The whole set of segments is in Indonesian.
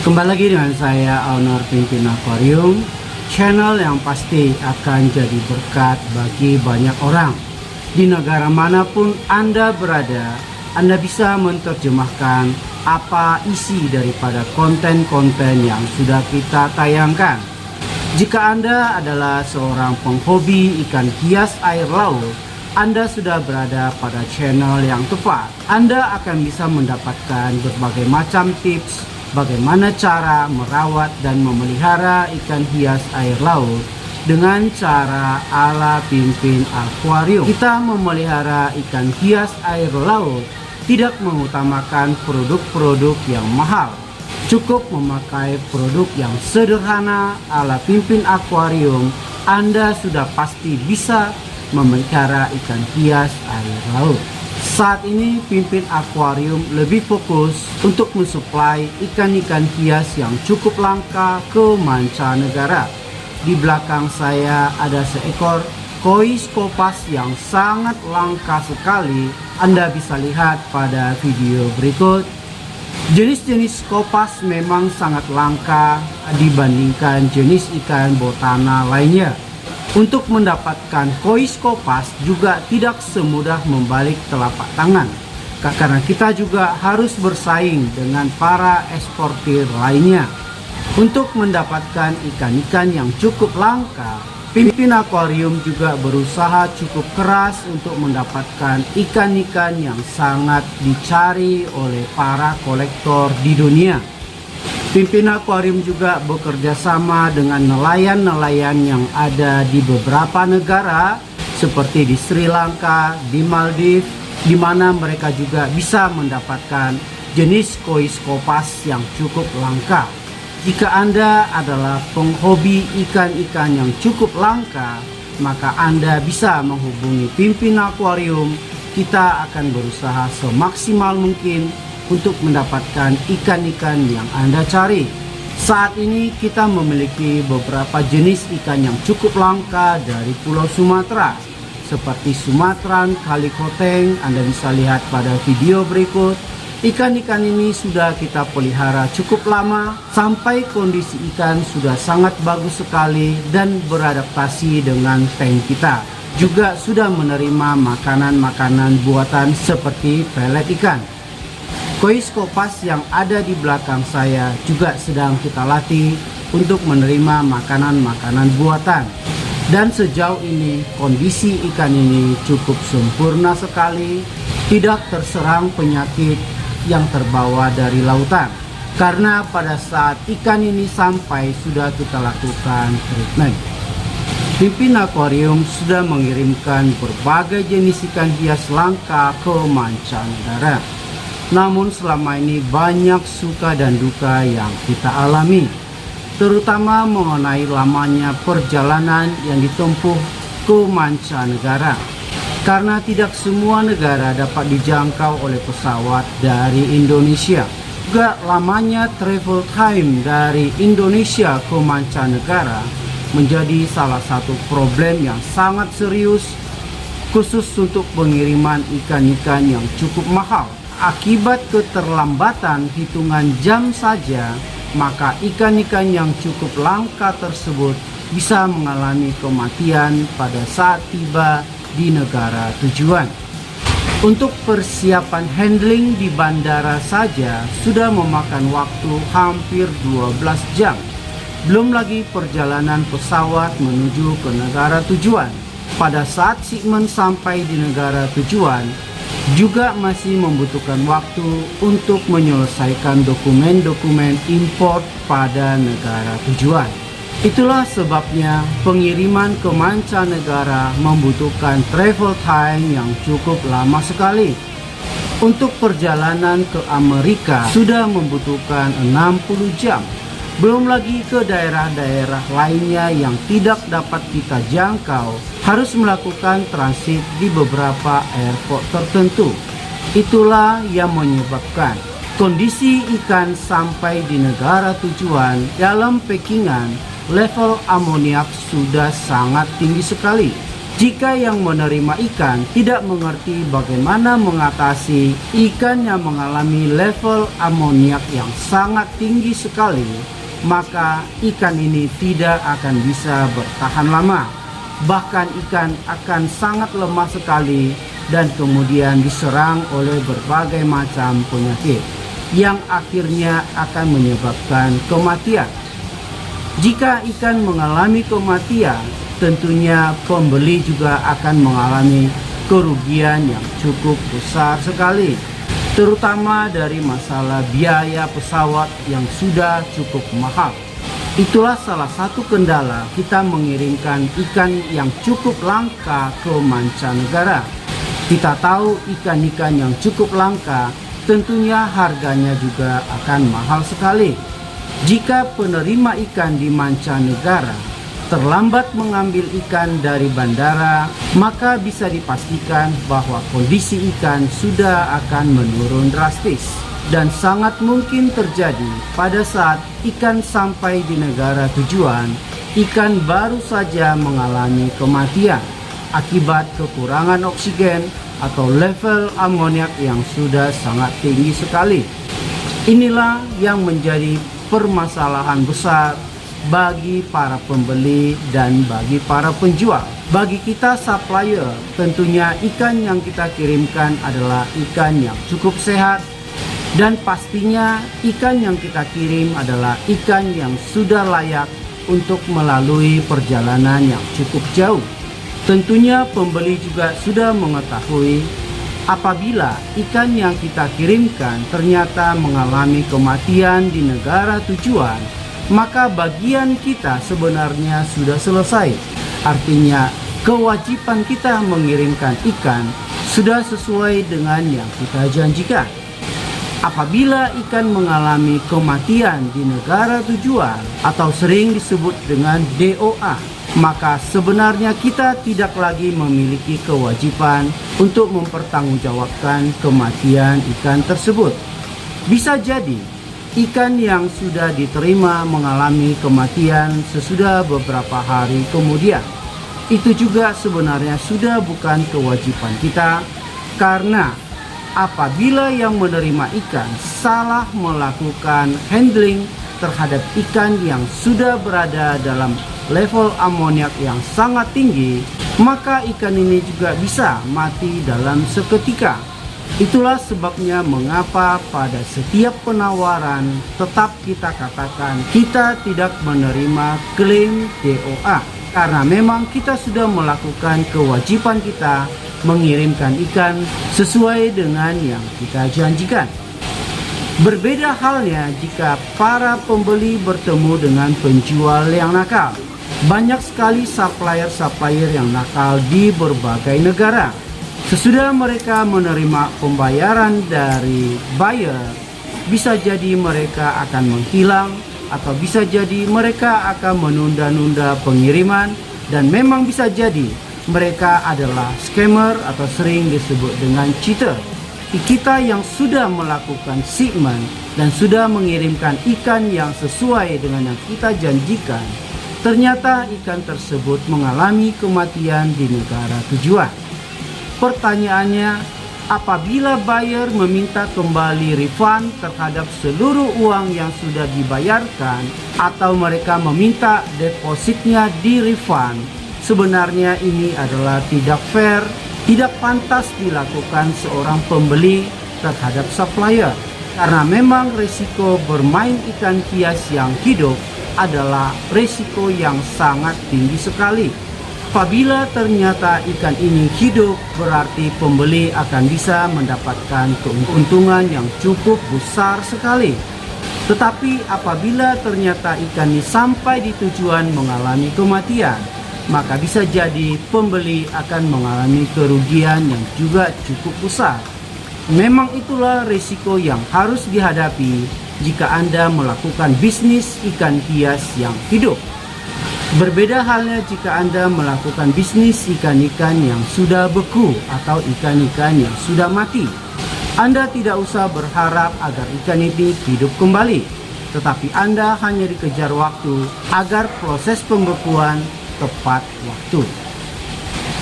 Kembali lagi dengan saya, owner Pimpin Aquarium, channel yang pasti akan jadi berkat bagi banyak orang. Di negara manapun Anda berada, Anda bisa menerjemahkan apa isi daripada konten-konten yang sudah kita tayangkan. Jika Anda adalah seorang penghobi ikan hias air laut, Anda sudah berada pada channel yang tepat. Anda akan bisa mendapatkan berbagai macam tips bagaimana cara merawat dan memelihara ikan hias air laut dengan cara ala Pimpin Aquarium. Kita memelihara ikan hias air laut tidak mengutamakan produk-produk yang mahal. Cukup memakai produk yang sederhana ala Pimpin Aquarium, Anda sudah pasti bisa memelihara ikan hias air laut. Saat ini Pimpin Aquarium lebih fokus untuk mensuplai ikan-ikan hias yang cukup langka ke mancanegara. Di belakang saya ada seekor koi skopas yang sangat langka sekali. Anda bisa lihat pada video berikut. Jenis-jenis skopas memang sangat langka dibandingkan jenis ikan botana lainnya. Untuk mendapatkan koi skopas juga tidak semudah membalik telapak tangan, karena kita juga harus bersaing dengan para eksportir lainnya. Untuk mendapatkan ikan-ikan yang cukup langka, Pimpin Aquarium juga berusaha cukup keras untuk mendapatkan ikan-ikan yang sangat dicari oleh para kolektor di dunia. Pimpin Aquarium juga bekerja sama dengan nelayan-nelayan yang ada di beberapa negara seperti di Sri Lanka, di Maldives, di mana mereka juga bisa mendapatkan jenis koi skopas yang cukup langka. Jika Anda adalah penghobi ikan-ikan yang cukup langka, maka Anda bisa menghubungi Pimpin Aquarium. Kita akan berusaha semaksimal mungkin untuk mendapatkan ikan-ikan yang Anda cari. Saat ini kita memiliki beberapa jenis ikan yang cukup langka dari Pulau Sumatera, seperti Sumatran kalikoteng. Anda bisa lihat pada video berikut. Ikan-ikan ini sudah kita pelihara cukup lama, sampai kondisi ikan sudah sangat bagus sekali dan beradaptasi dengan tank kita. Juga sudah menerima makanan-makanan buatan seperti pelet ikan. Koi skopas yang ada di belakang saya juga sedang kita latih untuk menerima makanan-makanan buatan. Dan sejauh ini kondisi ikan ini cukup sempurna sekali, tidak terserang penyakit yang terbawa dari lautan. Karena pada saat ikan ini sampai sudah kita lakukan treatment. Pimpin Aquarium sudah mengirimkan berbagai jenis ikan hias langka ke mancanegara. Namun selama ini banyak suka dan duka yang kita alami, terutama mengenai lamanya perjalanan yang ditempuh ke mancanegara. Karena tidak semua negara dapat dijangkau oleh pesawat dari Indonesia. Juga lamanya travel time dari Indonesia ke mancanegara menjadi salah satu problem yang sangat serius, khusus untuk pengiriman ikan-ikan yang cukup mahal. Akibat keterlambatan hitungan jam saja, maka ikan-ikan yang cukup langka tersebut bisa mengalami kematian pada saat tiba di negara tujuan. Untuk persiapan handling di bandara saja sudah memakan waktu hampir 12 jam. Belum lagi perjalanan pesawat menuju ke negara tujuan. Pada saat shipment sampai di negara tujuan, juga masih membutuhkan waktu untuk menyelesaikan dokumen-dokumen import pada negara tujuan. Itulah sebabnya pengiriman ke mancanegara membutuhkan travel time yang cukup lama sekali. Untuk perjalanan ke Amerika sudah membutuhkan 60 jam. Belum lagi ke daerah-daerah lainnya yang tidak dapat kita jangkau, harus melakukan transit di beberapa airport tertentu. Itulah yang menyebabkan kondisi ikan sampai di negara tujuan dalam packingan level amoniak sudah sangat tinggi sekali. Jika yang menerima ikan tidak mengerti bagaimana mengatasi ikan yang mengalami level amoniak yang sangat tinggi sekali, maka ikan ini tidak akan bisa bertahan lama. Bahkan ikan akan sangat lemah sekali dan kemudian diserang oleh berbagai macam penyakit yang akhirnya akan menyebabkan kematian. Jika ikan mengalami kematian, tentunya pembeli juga akan mengalami kerugian yang cukup besar sekali, terutama dari masalah biaya pesawat yang sudah cukup mahal. Itulah salah satu kendala kita mengirimkan ikan yang cukup langka ke mancanegara. Kita tahu ikan-ikan yang cukup langka tentunya harganya juga akan mahal sekali. Jika penerima ikan di mancanegara terlambat mengambil ikan dari bandara, maka bisa dipastikan bahwa kondisi ikan sudah akan menurun drastis. Dan sangat mungkin terjadi pada saat ikan sampai di negara tujuan, ikan baru saja mengalami kematian akibat kekurangan oksigen atau level amoniak yang sudah sangat tinggi sekali. Inilah yang menjadi permasalahan besar bagi para pembeli dan bagi para penjual. Bagi kita supplier, tentunya ikan yang kita kirimkan adalah ikan yang cukup sehat, dan pastinya ikan yang kita kirim adalah ikan yang sudah layak untuk melalui perjalanan yang cukup jauh. Tentunya pembeli juga sudah mengetahui apabila ikan yang kita kirimkan ternyata mengalami kematian di negara tujuan, maka bagian kita sebenarnya sudah selesai. Artinya kewajiban kita mengirimkan ikan sudah sesuai dengan yang kita janjikan. Apabila ikan mengalami kematian di negara tujuan atau sering disebut dengan DOA, maka sebenarnya kita tidak lagi memiliki kewajiban untuk mempertanggungjawabkan kematian ikan tersebut. Bisa jadi ikan yang sudah diterima mengalami kematian sesudah beberapa hari kemudian. Itu juga sebenarnya sudah bukan kewajiban kita, karena apabila yang menerima ikan salah melakukan handling terhadap ikan yang sudah berada dalam level amoniak yang sangat tinggi, maka ikan ini juga bisa mati dalam seketika. Itulah sebabnya mengapa pada setiap penawaran tetap kita katakan kita tidak menerima klaim DOA, karena memang kita sudah melakukan kewajiban kita mengirimkan ikan sesuai dengan yang kita janjikan. Berbeda halnya jika para pembeli bertemu dengan penjual yang nakal. Banyak sekali supplier-supplier yang nakal di berbagai negara. Sesudah mereka menerima pembayaran dari buyer, bisa jadi mereka akan menghilang, atau bisa jadi mereka akan menunda-nunda pengiriman, dan memang bisa jadi mereka adalah scammer atau sering disebut dengan cheater. Kita yang sudah melakukan shipment dan sudah mengirimkan ikan yang sesuai dengan yang kita janjikan, ternyata ikan tersebut mengalami kematian di negara tujuan. Pertanyaannya, apabila buyer meminta kembali refund terhadap seluruh uang yang sudah dibayarkan, atau mereka meminta depositnya di refund, sebenarnya ini adalah tidak fair, tidak pantas dilakukan seorang pembeli terhadap supplier. Karena memang risiko bermain ikan hias yang hidup adalah risiko yang sangat tinggi sekali. Apabila ternyata ikan ini hidup, berarti pembeli akan bisa mendapatkan keuntungan yang cukup besar sekali. Tetapi apabila ternyata ikan ini sampai di tujuan mengalami kematian, maka bisa jadi pembeli akan mengalami kerugian yang juga cukup besar. Memang itulah risiko yang harus dihadapi jika Anda melakukan bisnis ikan hias yang hidup. Berbeda halnya jika Anda melakukan bisnis ikan-ikan yang sudah beku atau ikan-ikan yang sudah mati. Anda tidak usah berharap agar ikan ini hidup kembali, tetapi Anda hanya dikejar waktu agar proses pembekuan tepat waktu.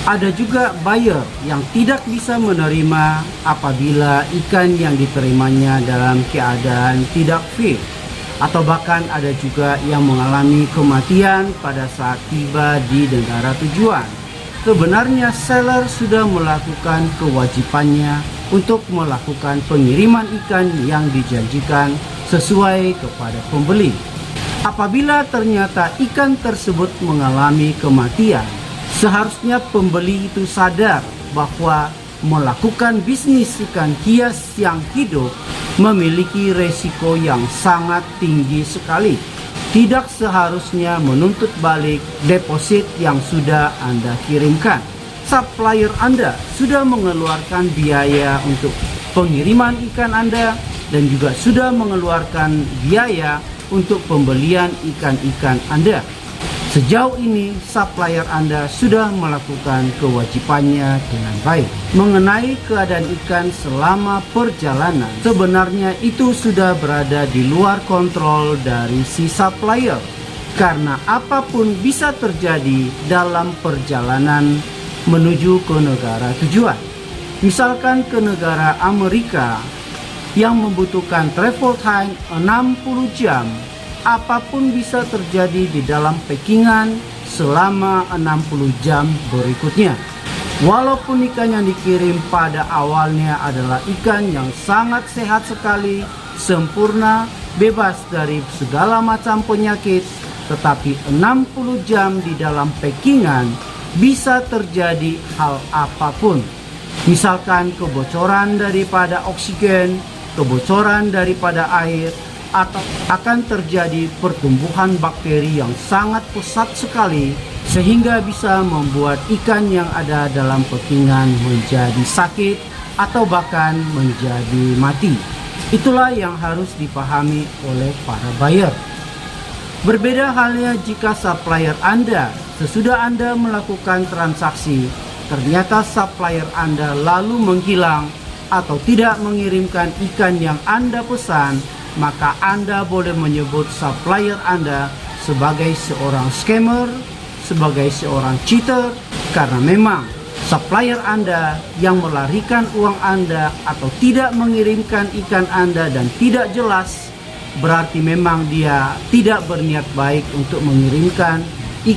Ada juga buyer yang tidak bisa menerima apabila ikan yang diterimanya dalam keadaan tidak fit. Atau bahkan ada juga yang mengalami kematian pada saat tiba di negara tujuan. Sebenarnya seller sudah melakukan kewajibannya untuk melakukan pengiriman ikan yang dijanjikan sesuai kepada pembeli. Apabila ternyata ikan tersebut mengalami kematian, seharusnya pembeli itu sadar bahwa melakukan bisnis ikan hias yang hidup memiliki resiko yang sangat tinggi sekali. Tidak seharusnya menuntut balik deposit yang sudah Anda kirimkan. Supplier Anda sudah mengeluarkan biaya untuk pengiriman ikan Anda dan juga sudah mengeluarkan biaya untuk pembelian ikan-ikan Anda. Sejauh ini supplier Anda sudah melakukan kewajibannya dengan baik. Mengenai keadaan ikan selama perjalanan, sebenarnya itu sudah berada di luar kontrol dari si supplier. Karena apapun bisa terjadi dalam perjalanan menuju ke negara tujuan. Misalkan ke negara Amerika yang membutuhkan travel time 60 jam. Apapun bisa terjadi di dalam packingan selama 60 jam berikutnya. Walaupun ikan yang dikirim pada awalnya adalah ikan yang sangat sehat sekali, sempurna, bebas dari segala macam penyakit, tetapi 60 jam di dalam packingan bisa terjadi hal apapun. Misalkan kebocoran daripada oksigen, kebocoran daripada air, atau akan terjadi pertumbuhan bakteri yang sangat pesat sekali sehingga bisa membuat ikan yang ada dalam packingan menjadi sakit atau bahkan menjadi mati. Itulah yang harus dipahami oleh para buyer. Berbeda halnya jika supplier Anda sesudah Anda melakukan transaksi, ternyata supplier Anda lalu menghilang atau tidak mengirimkan ikan yang Anda pesan, maka Anda boleh menyebut supplier Anda sebagai seorang scammer, sebagai seorang cheater, karena memang supplier Anda yang melarikan uang Anda atau tidak mengirimkan ikan Anda dan tidak jelas, berarti memang dia tidak berniat baik untuk mengirimkan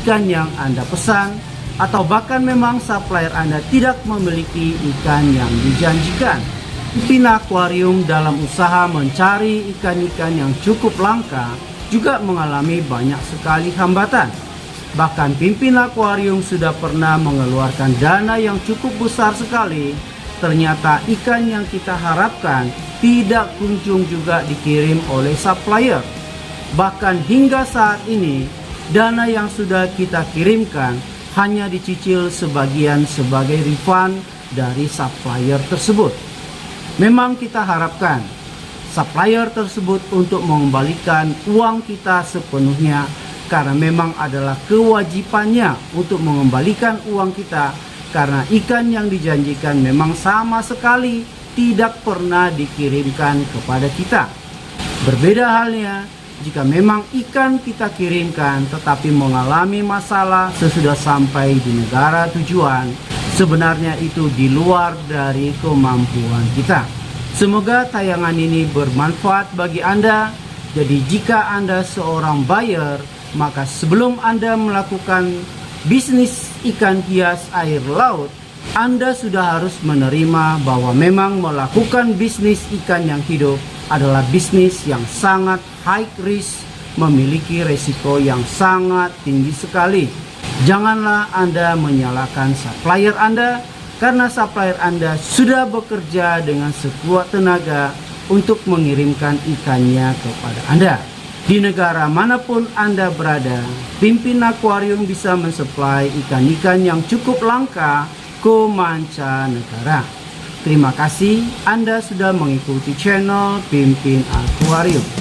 ikan yang Anda pesan, atau bahkan memang supplier Anda tidak memiliki ikan yang dijanjikan. Pimpin akuarium dalam usaha mencari ikan-ikan yang cukup langka juga mengalami banyak sekali hambatan. Bahkan pimpin akuarium sudah pernah mengeluarkan dana yang cukup besar sekali. Ternyata ikan yang kita harapkan tidak kunjung juga dikirim oleh supplier. Bahkan hingga saat ini, dana yang sudah kita kirimkan hanya dicicil sebagian sebagai refund dari supplier tersebut. Memang kita harapkan supplier tersebut untuk mengembalikan uang kita sepenuhnya, karena memang adalah kewajibannya untuk mengembalikan uang kita, karena ikan yang dijanjikan memang sama sekali tidak pernah dikirimkan kepada kita. Berbeda halnya jika memang ikan kita kirimkan tetapi mengalami masalah sesudah sampai di negara tujuan, sebenarnya itu di luar dari kemampuan kita. Semoga tayangan ini bermanfaat bagi Anda. Jadi jika Anda seorang buyer, maka sebelum Anda melakukan bisnis ikan hias air laut, Anda sudah harus menerima bahwa memang melakukan bisnis ikan yang hidup adalah bisnis yang sangat high risk, memiliki resiko yang sangat tinggi sekali. Janganlah Anda menyalahkan supplier Anda, karena supplier Anda sudah bekerja dengan sekuat tenaga untuk mengirimkan ikannya kepada Anda. Di negara manapun Anda berada, pimpin akuarium bisa mensuplai ikan-ikan yang cukup langka ke mancanegara. Terima kasih Anda sudah mengikuti channel Pimpin Akuarium.